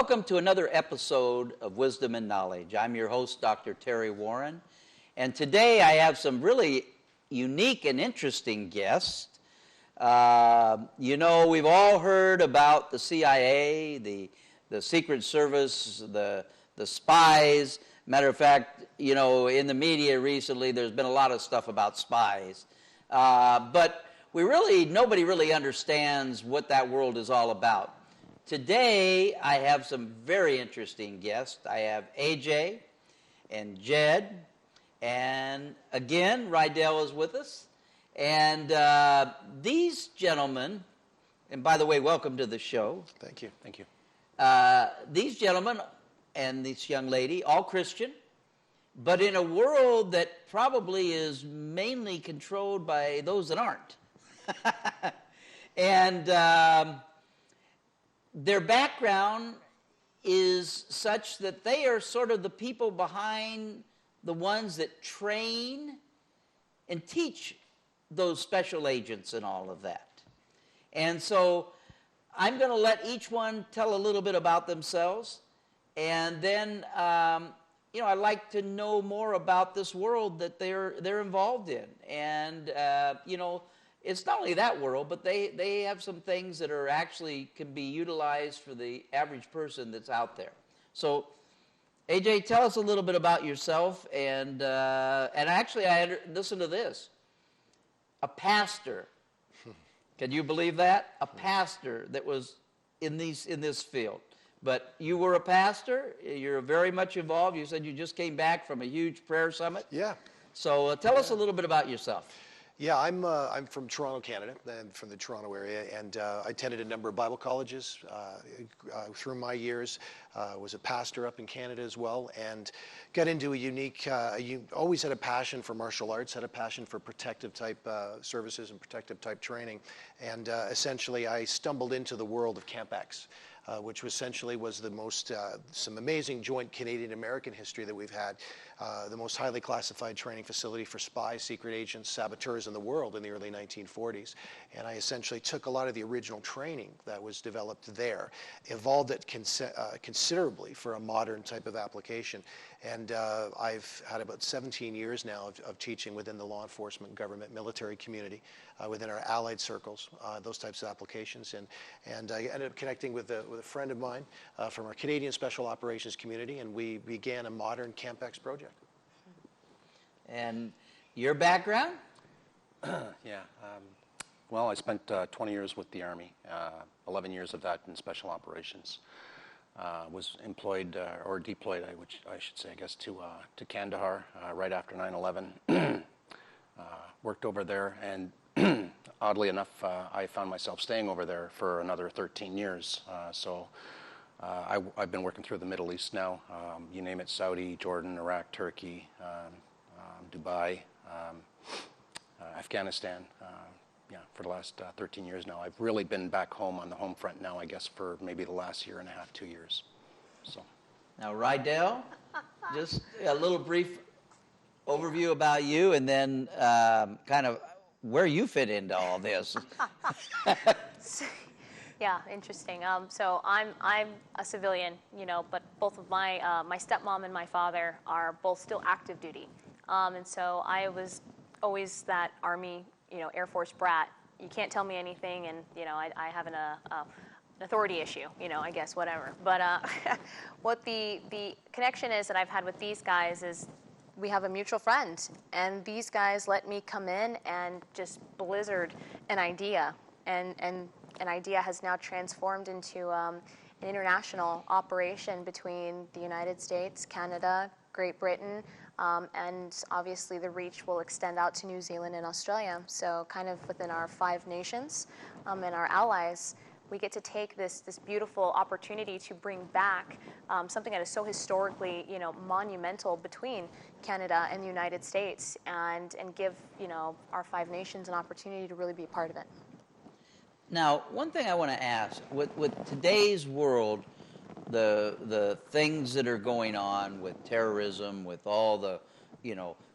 Welcome to another episode of Wisdom and Knowledge. I'm your host, Dr. Terry Warren, and today I have some really unique and interesting guests. We've all heard about the CIA, the Secret Service, the spies. Matter of fact, in the media recently, there's been a lot of stuff about spies. But nobody really understands what that world is all about. Today, I have some very interesting guests. I have AJ and Jed, and again, Rydell is with us. And these gentlemen, and by the way, welcome to the show. Thank you. Thank you. These gentlemen and this young lady, all Christian, but in a world that probably is mainly controlled by those that aren't. And their background is such that they are sort of the people behind the ones that train and teach those special agents and all of that. And so I'm going to let each one tell a little bit about themselves, and then I'd like to know more about this world that they're involved in. And it's not only that world, but they have some things that are actually can be utilized for the average person that's out there. So, AJ, tell us a little bit about yourself, and actually, listen to this. A pastor. Can you believe that? A pastor that was in this field. But you were a pastor. You're very much involved. You said you just came back from a huge prayer summit. Yeah. So tell us a little bit about yourself. Yeah, I'm from Toronto, Canada, and from the Toronto area, and I attended a number of Bible colleges through my years. Was a pastor up in Canada as well, and got into a unique. Always had a passion for martial arts, had a passion for protective type services and protective type training, and essentially I stumbled into the world of Camp X. Which essentially was the most, some amazing joint Canadian-American history that we've had, the most highly classified training facility for spies, secret agents, saboteurs in the world in the early 1940s. And I essentially took a lot of the original training that was developed there, evolved it considerably for a modern type of application. And I've had about 17 years now of teaching within the law enforcement, government, military community, within our allied circles, those types of applications. And I ended up connecting with a friend of mine from our Canadian Special Operations community, and we began a modern Camp X project. And your background? Yeah. Well, I spent 20 years with the Army, 11 years of that in Special Operations. Was employed or deployed, I should say, I guess, to Kandahar right after 9/11. Worked over there, and oddly enough, I found myself staying over there for another 13 years. So I've been working through the Middle East now. You name it: Saudi, Jordan, Iraq, Turkey, Dubai, Afghanistan. For the last 13 years now. I've really been back home on the home front now, I guess, for maybe the last year and a half, 2 years. So. Now, Rydell, just a little brief overview about you, and then kind of where you fit into all this. Yeah, interesting. So I'm a civilian, but both of my stepmom and my father are both still active duty, and so I was always that Army, Air Force brat. You can't tell me anything, and I have an authority issue, I guess, whatever. But what the connection is that I've had with these guys is we have a mutual friend, and these guys let me come in and just blizzard an idea, and an idea has now transformed into an international operation between the United States, Canada, Great Britain, and obviously the reach will extend out to New Zealand and Australia. So kind of within our 5 nations and our allies, we get to take this beautiful opportunity to bring back something that is so historically, monumental between Canada and the United States, and give, our 5 nations an opportunity to really be a part of it. Now, one thing I want to ask, with today's world, the things that are going on with terrorism, with all the,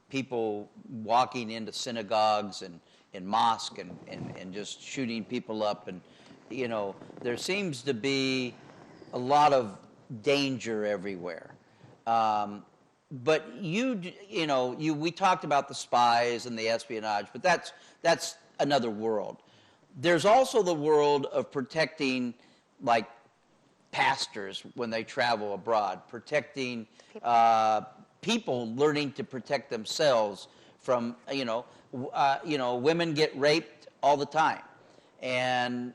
people walking into synagogues and mosques and just shooting people up, and, there seems to be a lot of danger everywhere. But we talked about the spies and the espionage, but that's another world. There's also the world of protecting, like, pastors when they travel abroad, protecting people learning to protect themselves from, women get raped all the time. And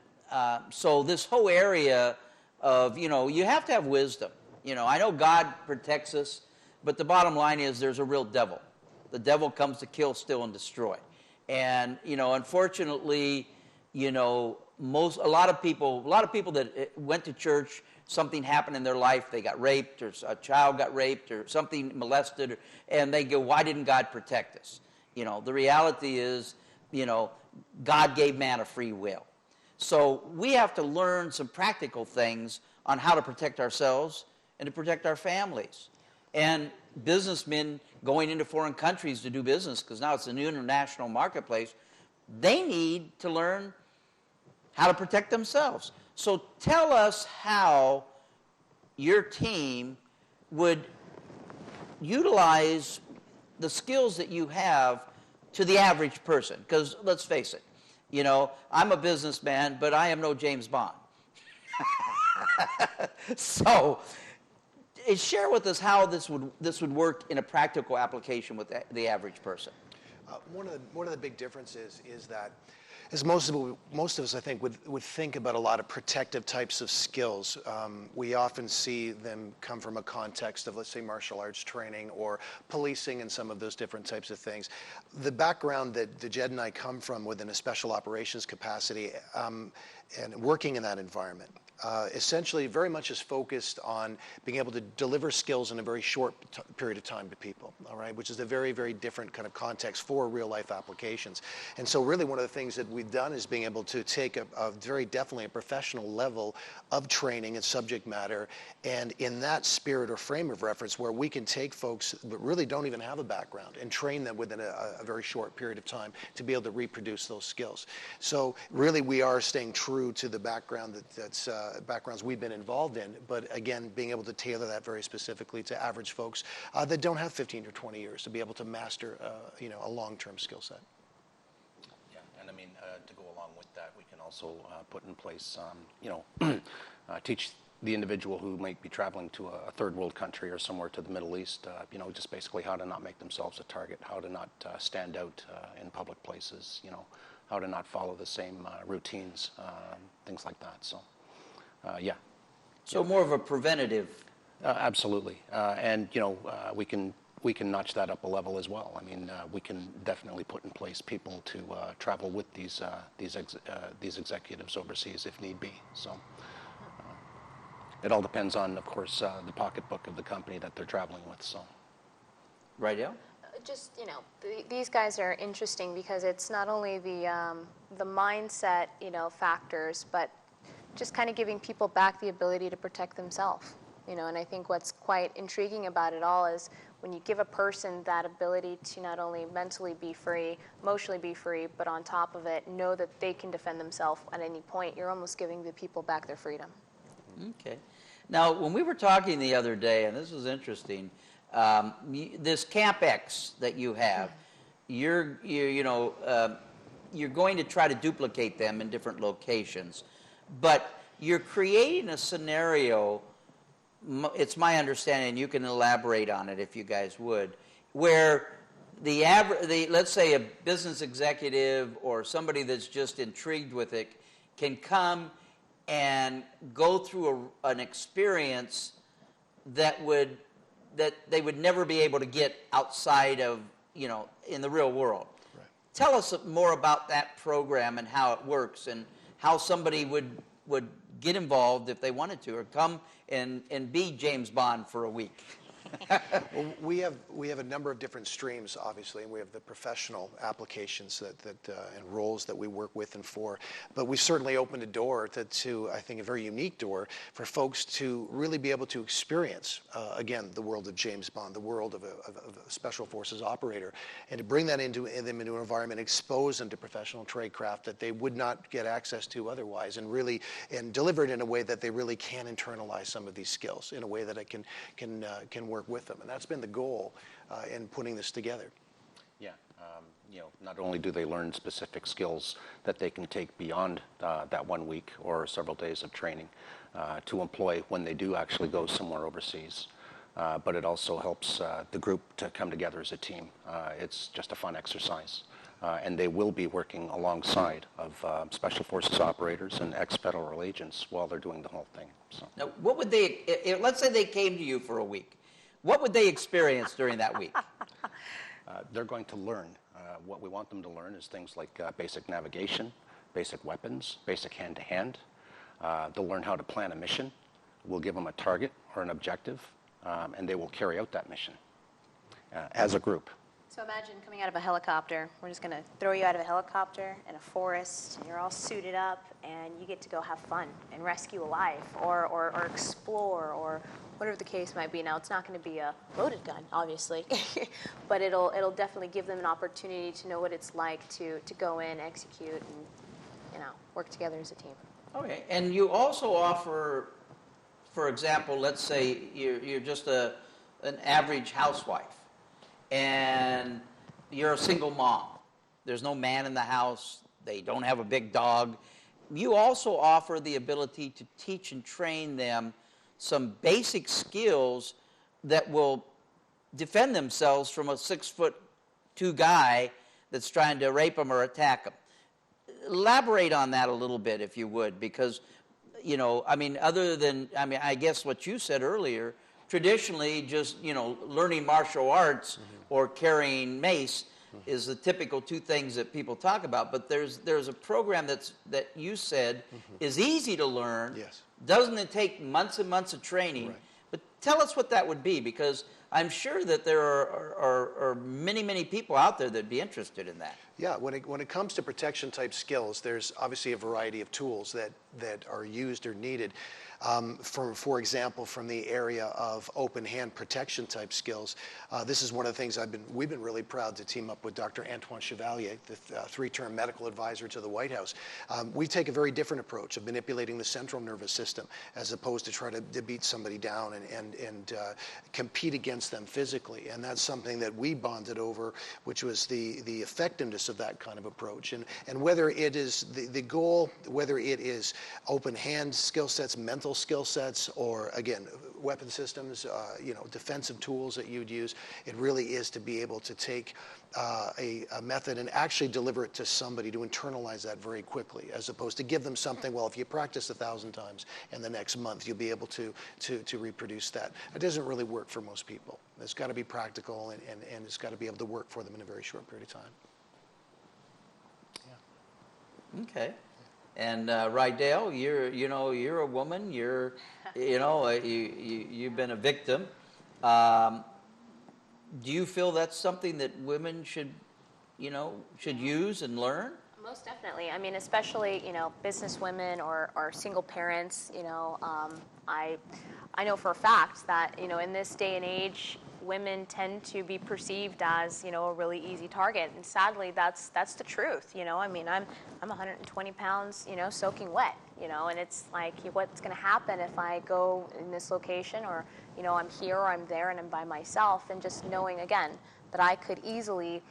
so this whole area of, you have to have wisdom. I know God protects us, but the bottom line is there's a real devil. The devil comes to kill, steal, and destroy. And, unfortunately, a lot of people that went to church, something happened in their life, they got raped, or a child got raped, or something molested, and they go, why didn't God protect us? The reality is, God gave man a free will. So we have to learn some practical things on how to protect ourselves and to protect our families. And businessmen going into foreign countries to do business, because now it's a new international marketplace, they need to learn how to protect themselves. So tell us how your team would utilize the skills that you have to the average person. Because let's face it, I'm a businessman, but I am no James Bond. So share with us how this would work in a practical application with the average person. One of the big differences is that, as most of us, I think, would think about a lot of protective types of skills. We often see them come from a context of, let's say, martial arts training or policing and some of those different types of things. The background that Jed and I come from within a special operations capacity and working in that environment, essentially very much is focused on being able to deliver skills in a very short period of time to people, all right, which is a very, very different kind of context for real life applications. And so really one of the things that we've done is being able to take a very definitely a professional level of training and subject matter, and in that spirit or frame of reference where we can take folks that really don't even have a background and train them within a very short period of time to be able to reproduce those skills. So really we are staying true to the background that's backgrounds we've been involved in, but again, being able to tailor that very specifically to average folks that don't have 15 or 20 years to be able to master, a long-term skill set. Yeah, and I mean, to go along with that, we can also put in place, teach the individual who might be traveling to a third world country or somewhere to the Middle East, just basically how to not make themselves a target, how to not stand out in public places, how to not follow the same routines, things like that. So. Yeah. So more of a preventative. Absolutely, and we can notch that up a level as well. I mean, we can definitely put in place people to travel with these executives overseas if need be. So it all depends on, of course, the pocketbook of the company that they're traveling with. So. Right, yeah. Just these guys are interesting because it's not only the mindset factors, but just kind of giving people back the ability to protect themselves, and I think what's quite intriguing about it all is when you give a person that ability to not only mentally be free, emotionally be free, but on top of it, know that they can defend themselves at any point, you're almost giving the people back their freedom. Okay. Now, when we were talking the other day, and this was interesting, this Camp X that you have, you're going to try to duplicate them in different locations. But you're creating a scenario, it's my understanding, and you can elaborate on it if you guys would, where let's say a business executive or somebody that's just intrigued with it can come and go through an experience that they would never be able to get outside of, in the real world. Right. Tell us more about that program and how it works and how somebody would get involved if they wanted to, or come and be James Bond for a week. Well, we have a number of different streams, obviously, and we have the professional applications and roles that we work with and for. But we've certainly opened a door to I think, a very unique door for folks to really be able to experience, again, the world of James Bond, the world of a special forces operator, and to bring that into an environment, expose them to professional tradecraft that they would not get access to otherwise, and deliver it in a way that they really can internalize some of these skills in a way that it can work with them. And that's been the goal in putting this together. Yeah, not only do they learn specific skills that they can take beyond that 1 week or several days of training to employ when they do actually go somewhere overseas, but it also helps the group to come together as a team. It's just a fun exercise. And they will be working alongside of Special Forces operators and ex-federal agents while they're doing the whole thing. So. Now, what would they, let's say they came to you for a week, what would they experience during that week? They're going to learn. What we want them to learn is things like basic navigation, basic weapons, basic hand-to-hand. They'll learn how to plan a mission. We'll give them a target or an objective, and they will carry out that mission as a group. So imagine coming out of a helicopter. We're just going to throw you out of a helicopter in a forest, and you're all suited up, and you get to go have fun and rescue a life or explore or whatever the case might be. Now, it's not going to be a loaded gun, obviously, but it'll definitely give them an opportunity to know what it's like to go in, execute, and work together as a team. Okay, and you also offer, for example, let's say you're just an average housewife, and you're a single mom. There's no man in the house. They don't have a big dog. You also offer the ability to teach and train them some basic skills that will defend themselves from a 6'2" guy that's trying to rape them or attack them. Elaborate on that a little bit, if you would, because, other than, I guess what you said earlier, traditionally just, learning martial arts or carrying mace is the typical two things that people talk about. But there's a program that you said is easy to learn. Yes. Doesn't it take months and months of training? Right. But tell us what that would be, because I'm sure that there are many, many people out there that'd be interested in that. Yeah, when it comes to protection type skills, there's obviously a variety of tools that are used or needed. For example, from the area of open hand protection type skills, this is one of the things we've been really proud to team up with Dr. Antoine Chevalier, the three-term medical advisor to the White House. We take a very different approach of manipulating the central nervous system as opposed to try to beat somebody down and compete against them physically. And that's something that we bonded over, which was the effectiveness of that kind of approach. And whether it is the goal, whether it is open hand skill sets, mental skill sets, or again, weapon systems, defensive tools that you'd use, it really is to be able to take a method and actually deliver it to somebody to internalize that very quickly, as opposed to give them something, well, if you practice 1,000 times in the next month, you'll be able to reproduce that. It doesn't really work for most people. It's got to be practical, and it's got to be able to work for them in a very short period of time. Yeah. Okay. And Rydell, you're a woman. You've been a victim. Do you feel that's something that women should use and learn? Most definitely. I mean, especially, business women or single parents, I know for a fact that, in this day and age, women tend to be perceived as, a really easy target. And sadly, that's the truth. I'm 120 pounds, soaking wet, and it's like, what's going to happen if I go in this location, or, I'm here or I'm there and I'm by myself, and just knowing, again, that I could easily,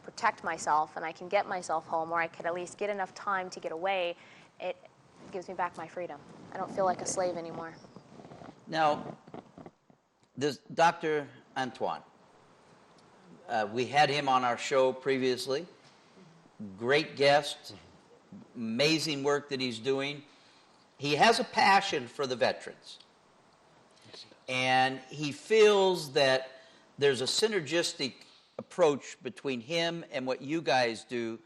protect myself and I can get myself home, or I could at least get enough time to get away, it gives me back my freedom. I don't feel like a slave anymore. Now, this Dr. Antoine, we had him on our show previously. Great guest, amazing work that he's doing. He has a passion for the veterans. And he feels that there's a synergistic approach between him and what you guys do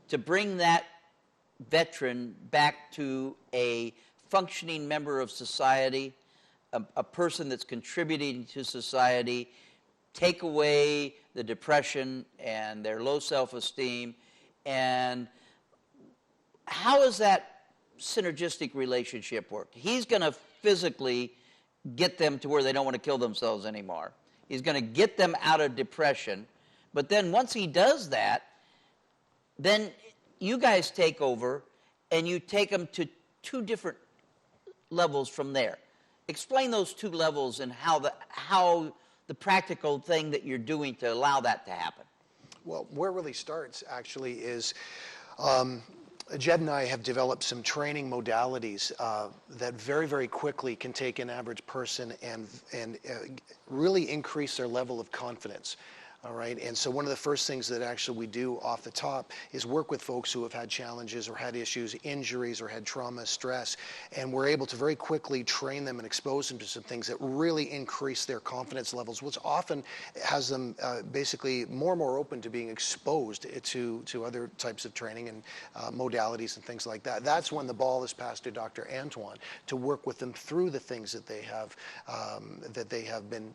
to bring that veteran back to a functioning member of society, a person that's contributing to society, take away the depression and their low self-esteem, and how does that synergistic relationship work? He's going to physically get them to where they don't want to kill themselves anymore. He's going to get them out of depression. But then once he does that, then you guys take over and you take them to two different levels from there. Explain those two levels and how the practical thing that you're doing to allow that to happen. Well, where it really starts actually is Jed and I have developed some training modalities that very, very quickly can take an average person and really increase their level of confidence. All right, and so one of the first things that actually we do off the top is work with folks who have had challenges or had issues, injuries, or had trauma, stress, and we're able to very quickly train them and expose them to some things that really increase their confidence levels, which often has them basically more and more open to being exposed to other types of training and modalities and things like that. That's when the ball is passed to Dr. Antoine to work with them through the things that they have been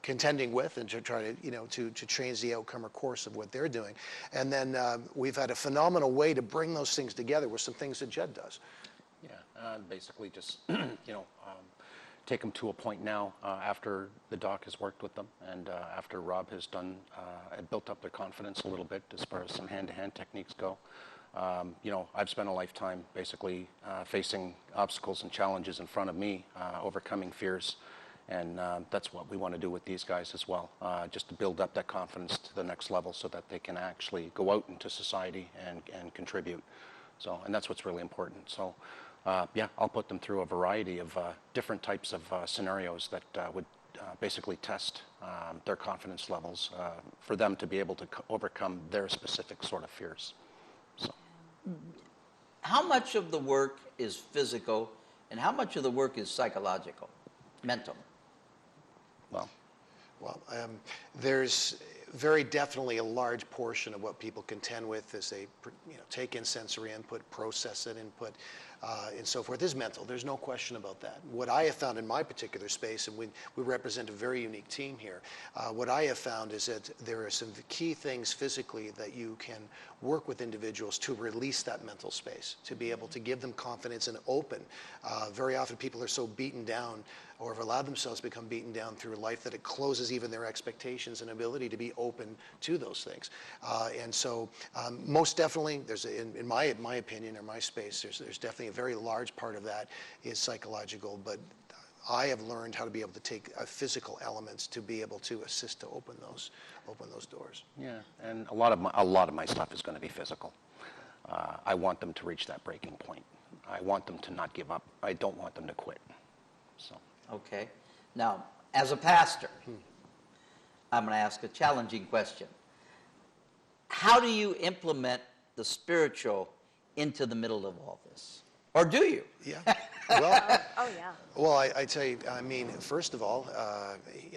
contending with, and to try to change the outcome or course of what they're doing. And then we've had a phenomenal way to bring those things together with some things that Jed does. Yeah, basically just take them to a point now after the doc has worked with them, and after Rob has done and built up their confidence a little bit as far as some hand-to-hand techniques go. I've spent a lifetime basically facing obstacles and challenges in front of me, overcoming fears. And that's what we want to do with these guys as well, just to build up that confidence to the next level so that they can actually go out into society and contribute. So, and that's what's really important. So, yeah, I'll put them through a variety of different types of scenarios that would basically test their confidence levels for them to be able to overcome their specific sort of fears. So, How much of the work is physical and how much of the work is psychological, mental? Well, there's very definitely a large portion of what people contend with as they take in sensory input, process it, input, and so forth is mental. There's no question about that. What I have found in my particular space, and we represent a very unique team here, what I have found is that there are some key things physically that you can work with individuals to release that mental space, to be able to give them confidence and open. Very often people are so beaten down or have allowed themselves to become beaten down through life that it closes even their expectations and ability to be open to those things. And so most definitely, there's in my opinion or my space, there's definitely a very large part of that is psychological, but I have learned how to be able to take physical elements to be able to assist to open those doors. yeah, and a lot of my stuff is going to be physical. I want them to reach that breaking point. I want them to not give up. I don't want them to quit. So. Okay. Now, as a pastor, I'm going to ask a challenging question. How do you implement the spiritual into the middle of all this? Or do you? Yeah. Well, Oh, yeah. well, I tell you, I mean, first of all,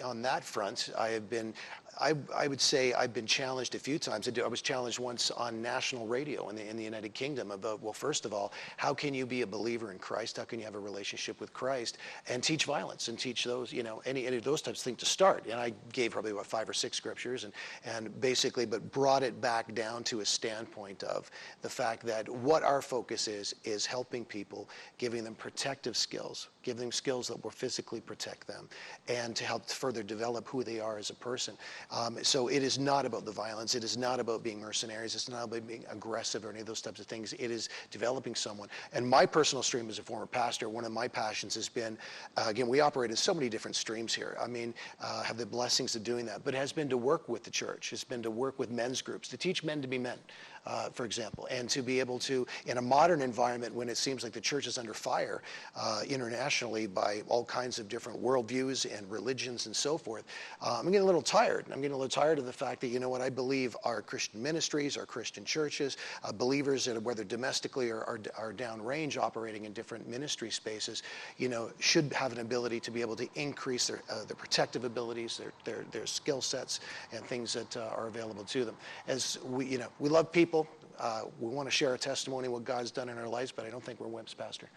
on that front, I would say I've been challenged a few times. I was challenged once on national radio in the United Kingdom about, well, first of all, how can you be a believer in Christ? How can you have a relationship with Christ and teach violence and teach those, any of those types of things to start? And I gave probably about 5 or 6 scriptures and basically, but brought it back down to a standpoint of the fact that what our focus is helping people, giving them protective skills, giving them skills that will physically protect them, and to help further develop who they are as a person. So it is not about the violence. It is not about being mercenaries. It's not about being aggressive or any of those types of things. It is developing someone. And my personal stream as a former pastor, one of my passions has been, again, we operate in so many different streams here. I mean, have the blessings of doing that, but it has been to work with the church. It's been to work with men's groups, to teach men to be men, for example, and to be able to, in a modern environment when it seems like the church is under fire internationally by all kinds of different worldviews and religions and so forth, I'm getting a little tired. I'm getting a little tired of the fact that, I believe our Christian ministries, our Christian churches, believers, that whether domestically or downrange operating in different ministry spaces, should have an ability to be able to increase their protective abilities, their skill sets, and things that are available to them. As we love people. We want to share our testimony, what God's done in our lives, but I don't think we're wimps, Pastor.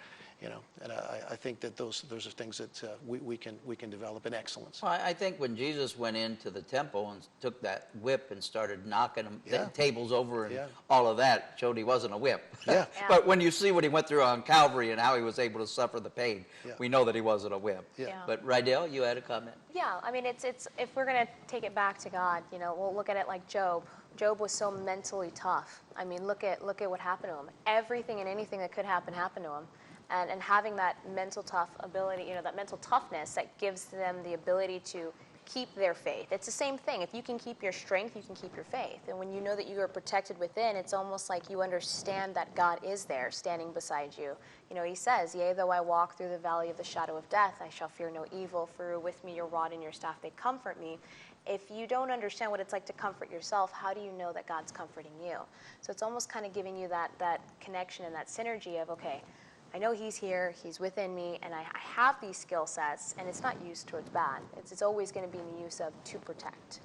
And I think that those are things that we can develop in excellence. Well, I think when Jesus went into the temple and took that whip and started knocking them, Yeah. tables over and Yeah. all of that, showed he wasn't a whip. Yeah. Yeah. But when you see what he went through on Calvary and how he was able to suffer the pain, Yeah. we know that he wasn't a whip. Yeah. Yeah. But Rydell, you had a comment. Yeah, I mean, it's if we're going to take it back to God, we'll look at it like Job. Job was so mentally tough. I mean, look at what happened to him. Everything and anything that could happen happened to him. And having that mental tough ability, that mental toughness that gives them the ability to keep their faith. It's the same thing. If you can keep your strength, you can keep your faith. And when you know that you are protected within, it's almost like you understand that God is there standing beside you. He says, "Yea, though I walk through the valley of the shadow of death, I shall fear no evil, for with me your rod and your staff, they comfort me." If you don't understand what it's like to comfort yourself, how do you know that God's comforting you? So it's almost kind of giving you that connection and that synergy of, okay, I know he's here, he's within me, and I have these skill sets, and it's not used towards bad. It's always going to be in the use of to protect.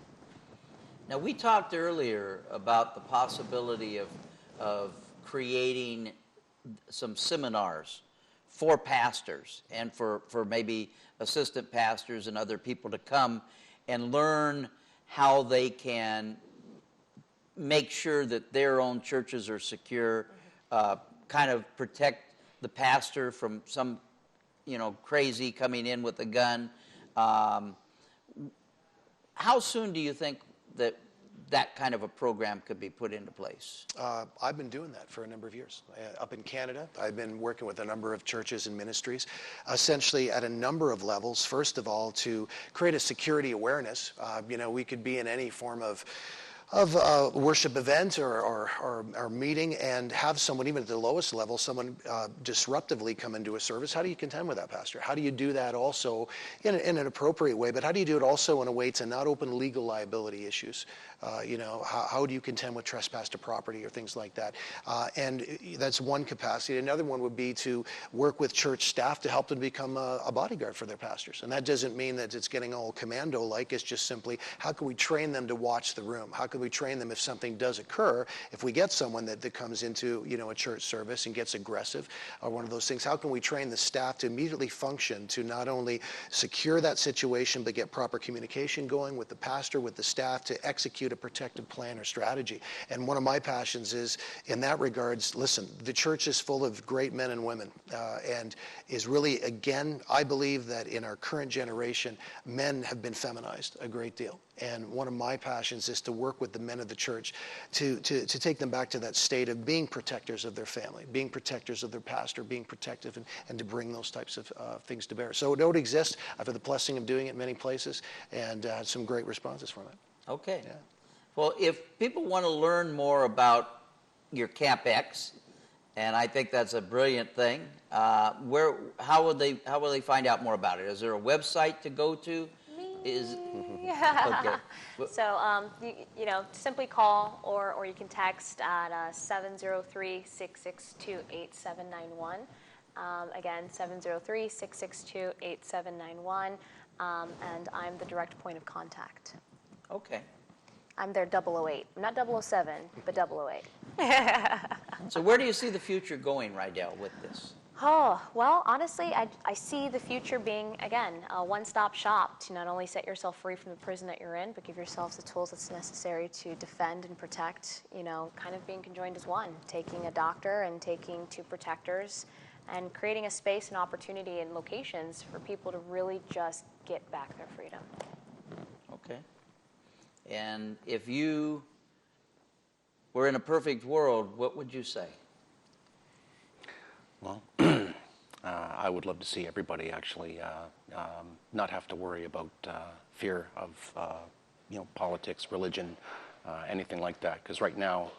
Now, we talked earlier about the possibility of creating some seminars for pastors and for maybe assistant pastors and other people to come and learn how they can make sure that their own churches are secure, kind of protect the pastor from some, crazy coming in with a gun. How soon do you think that kind of a program could be put into place? I've been doing that for a number of years. Up in Canada, I've been working with a number of churches and ministries, essentially at a number of levels. First of all, to create a security awareness. We could be in any form of worship event or meeting and have someone, even at the lowest level, someone disruptively come into a service. How do you contend with that, Pastor? How do you do that also in an appropriate way, but how do you do it also in a way to not open legal liability issues? How do you contend with trespass to property or things like that? And that's one capacity. Another one would be to work with church staff to help them become a bodyguard for their pastors. And that doesn't mean that it's getting all commando-like. It's just simply, how can we train them to watch the room? How can we train them if something does occur? If we get someone that comes into a church service and gets aggressive or one of those things, how can we train the staff to immediately function to not only secure that situation but get proper communication going with the pastor, with the staff, to execute a protective plan or strategy? And one of my passions is, in that regards, listen, the church is full of great men and women, and is really, again, I believe that in our current generation, men have been feminized a great deal. And one of my passions is to work with the men of the church to take them back to that state of being protectors of their family, being protectors of their pastor, being protective, and to bring those types of things to bear. So it don't exist. I've had the blessing of doing it in many places, and had some great responses from it. Okay. Yeah. Well, if people want to learn more about your Camp X, and I think that's a brilliant thing, how will they find out more about it? Is there a website to go to? Okay. So, simply call or you can text at 703-662-8791. Again, 703-662-8791. And I'm the direct point of contact. Okay. I'm their 008. I'm not 007, but 008. So where do you see the future going, Rydell, with this? Oh, well, honestly, I see the future being, again, a one-stop shop to not only set yourself free from the prison that you're in, but give yourselves the tools that's necessary to defend and protect, kind of being conjoined as one, taking a doctor and taking two protectors and creating a space and opportunity and locations for people to really just get back their freedom. Okay. And if you were in a perfect world, what would you say? Well, I would love to see everybody actually not have to worry about fear of politics, religion, anything like that. Because right now,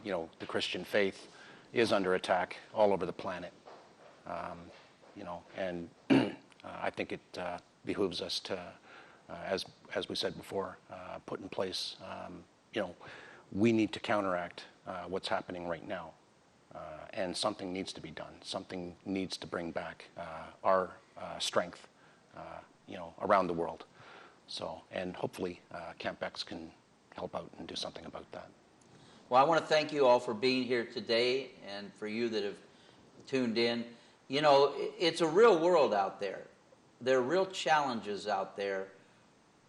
the Christian faith is under attack all over the planet. And I think it behooves us to, as we said before, put in place. We need to counteract what's happening right now. And something needs to be done. Something needs to bring back our strength, around the world. So, and hopefully Camp X can help out and do something about that. Well, I want to thank you all for being here today, and for you that have tuned in. You know, it's a real world out there. There are real challenges out there.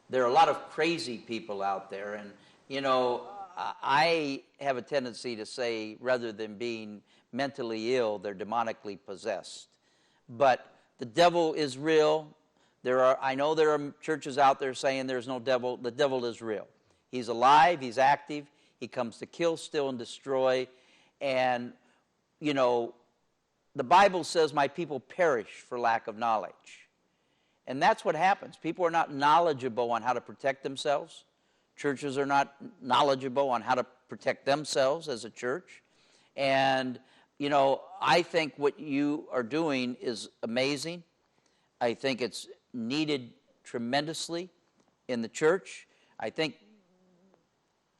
There are a lot of crazy people out there. And, you know, I have a tendency to say, rather than being mentally ill, they're demonically possessed. But the devil is real. I know there are churches out there saying there's no devil. The devil is real. He's alive. He's active. He comes to kill, steal, and destroy. And, you know, the Bible says my people perish for lack of knowledge. And that's what happens. People are not knowledgeable on how to protect themselves. Churches are not knowledgeable on how to protect themselves as a church. And, you know, I think what you are doing is amazing. I think it's needed tremendously in the church. I think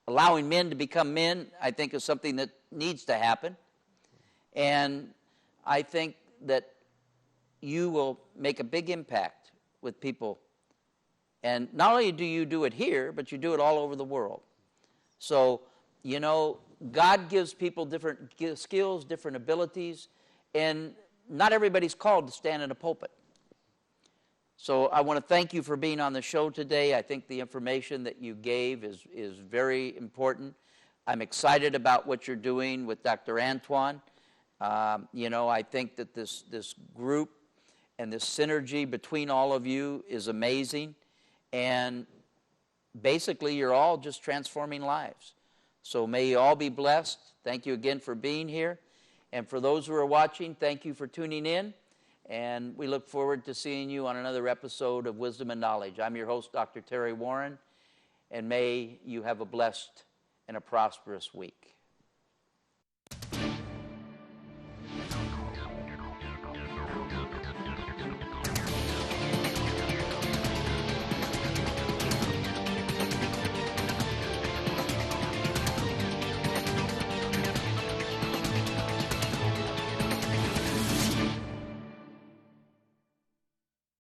allowing men to become men, I think, is something that needs to happen. And I think that you will make a big impact with people. And not only do you do it here, but you do it all over the world. So, you know, God gives people different skills, different abilities, and not everybody's called to stand in a pulpit. So I want to thank you for being on the show today. I think the information that you gave is very important. I'm excited about what you're doing with Dr. Antoine. You know, I think that this group and this synergy between all of you is amazing. And basically, you're all just transforming lives. So may you all be blessed. Thank you again for being here. And for those who are watching, thank you for tuning in. And we look forward to seeing you on another episode of Wisdom and Knowledge. I'm your host, Dr. Terry Warren. And may you have a blessed and a prosperous week.